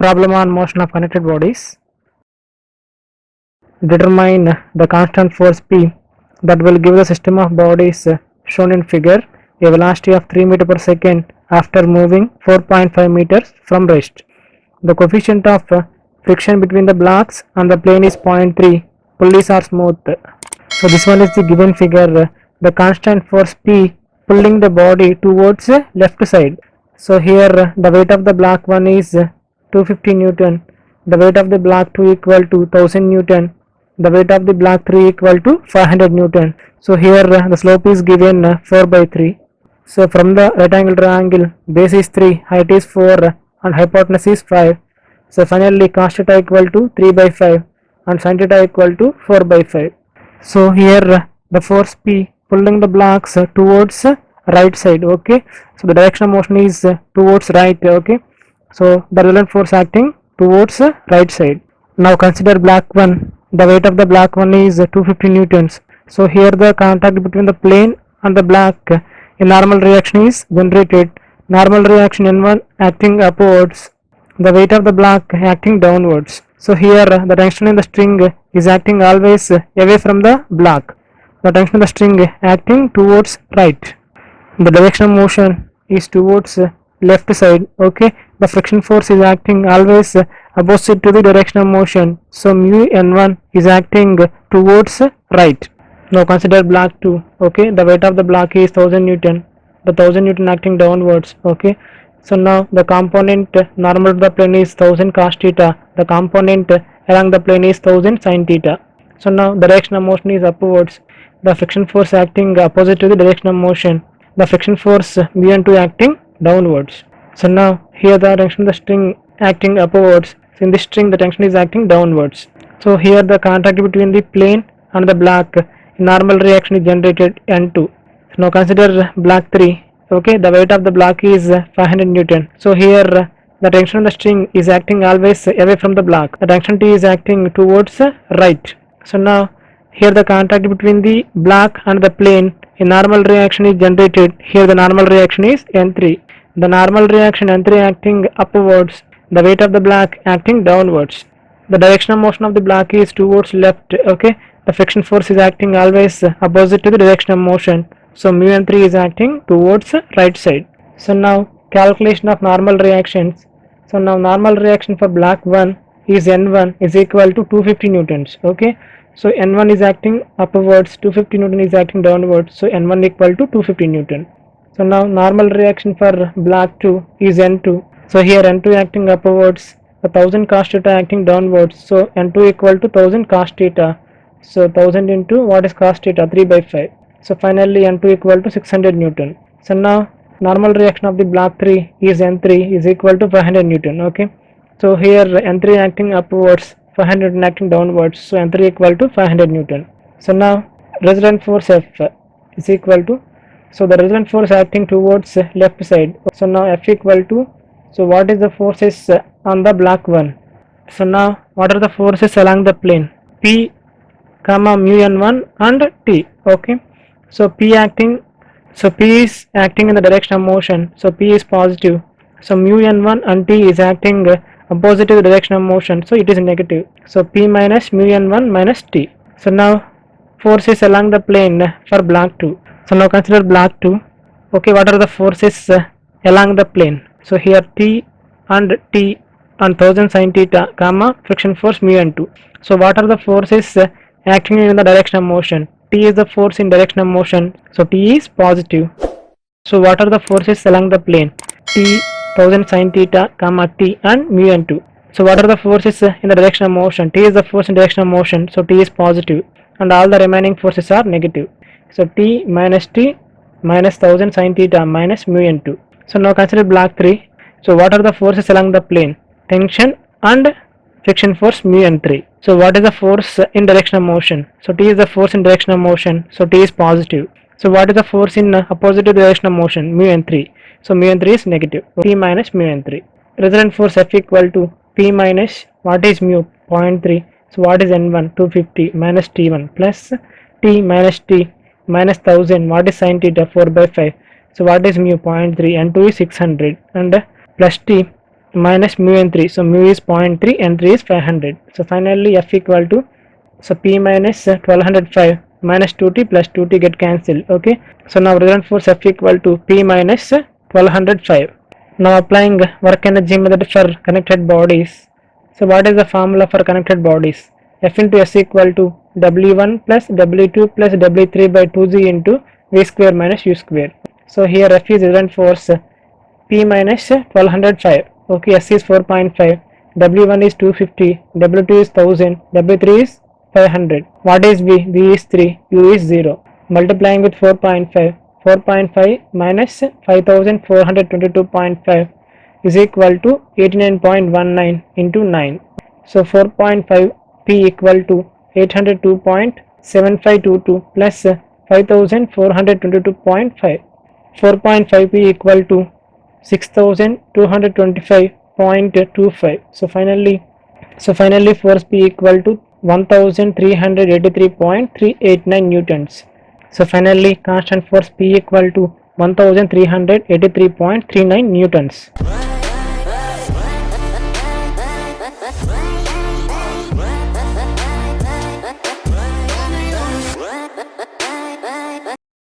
Problem on motion of connected bodies. Determine the constant force P that will give the system of bodies shown in figure a velocity of 3 meter per second after moving 4.5 meters from rest. The coefficient of friction between the blocks on the plane is 0.3. Pulleys are smooth. So this one is the given figure. The constant force P pulling the body towards left side. So here the weight of the block 1 is 250 Newton. The weight of the block 2 equal to 1000 Newton. The weight of the block 3 equal to 500 Newton. So here the slope is given 4 by 3. So from the right angle triangle, base is 3, height is 4 and hypotenuse is 5. So finally cos theta equal to 3 by 5 and sin theta equal to 4 by 5. So here the force P pulling the blocks towards right side. Okay, so the direction of motion is towards right. Okay, so the resultant force acting towards right side. Now consider block 1. The weight of the block 1 is 250 newtons. So here the contact between the plane and the block, a normal reaction is generated. Normal reaction N1 acting upwards, the weight of the block acting downwards. So here the tension in the string is acting always away from the block. The tension in the string acting towards right. The direction of motion is towards left side. Okay, the friction force is acting always opposite to the direction of motion. So mu N1 is acting towards right. Now consider block 2. Okay, the weight of the block is 1000 Newton. The 1000 Newton acting downwards. Okay, so now the component normal to the plane is 1000 cos theta. The component along the plane is 1000 sin theta. So now the direction of motion is upwards. The friction force acting opposite to the direction of motion. The friction force mu N2 acting downwards. So now here the tension of the string acting upwards. So in this string the tension is acting downwards. So here the contact between the plane and the block, normal reaction is generated N2. So now consider block 3. Okay, the weight of the block is 500 Newton. So here the tension of the string is acting always away from the block. The tension T is acting towards right. So now here the contact between the block and the plane, a normal reaction is generated. Here the normal reaction is N3. The normal reaction N3 acting upwards, the weight of the block acting downwards. The direction of motion of the block is towards left. Okay, the friction force is acting always opposite to the direction of motion. So mu N3 is acting towards right side. So now calculation of normal reactions. So now normal reaction for block 1 is N1 is equal to 250 newtons. Okay, so N1 is acting upwards, 250 Newton is acting downwards. So N1 equal to 250 Newton. So now normal reaction for block 2 is N2. So here N2 acting upwards, 1000 cos theta acting downwards. So N2 equal to 1000 cos theta. So 1000 into what is cos theta? 3 by 5. So finally N2 equal to 600 Newton. So now normal reaction of the block 3 is N3 is equal to 500 Newton. Okay, so here N3 acting upwards, 500 Newton acting downwards. So N3 equal to 500 Newton. So now resultant force F is equal to, so the resultant force acting towards left side. So now F equal to, so what is the forces on the block 1? So now what are the forces along the plane? P comma mu N1 and T. Okay, so P acting, so P is acting in the direction of motion. So P is positive. So mu N1 and T is acting opposite to the direction of motion. So it is negative. So P minus mu N1 minus T. So now forces along the plane for block 2. So now consider block 2. Okay, what are the forces along the plane? So here T and T and 1000 sin theta comma friction force mu N2. So what are the forces acting in the direction of motion? T is the force in direction of motion. So T is positive. So what are the forces along the plane? T, 1000 sin theta comma T and mu N2. So what are the forces in the direction of motion? T is the force in direction of motion. So T is positive and all the remaining forces are negative. So T minus 1000 sin theta minus mu N2. So now consider block 3. So what are the forces along the plane? Tension and friction force mu N3. So what is the force in direction of motion? So T is the force in direction of motion. So T is positive. So what is the force in opposite direction of motion? Mu N3. So mu N3 is negative. P minus mu N3. Resultant force F equal to P minus what is mu? 0.3. So what is N1? 250 minus T1 plus T minus T minus 1000. What is sin theta? 4 by 5. So what is mu? 0.3. N2 is 600 and plus T minus mu n3. So mu is 0.3, n3 is 500. So finally F equal to, so P minus 1205 minus 2T plus 2T get cancelled. Okay. So now resultant force F equal to P minus 1205. Now applying work energy method for connected bodies. So what is the formula for connected bodies? F into S equal to W1 plus W2 plus W3 by 2G into V square minus U square. So here F is resultant force P minus 1205. Okay, S is 4.5, W1 is 250, W2 is 1000, W3 is 500. What is V? V is 3, U is 0. Multiplying with 4.5, 4.5 minus 5422.5 is equal to 89.19 into 9. So 4.5 P equal to 802.7522 plus 5422.5. 4.5 P equal to 6225.25. So finally force P equal to 1383.389 newtons. So finally constant force P equal to 1383.39 newtons.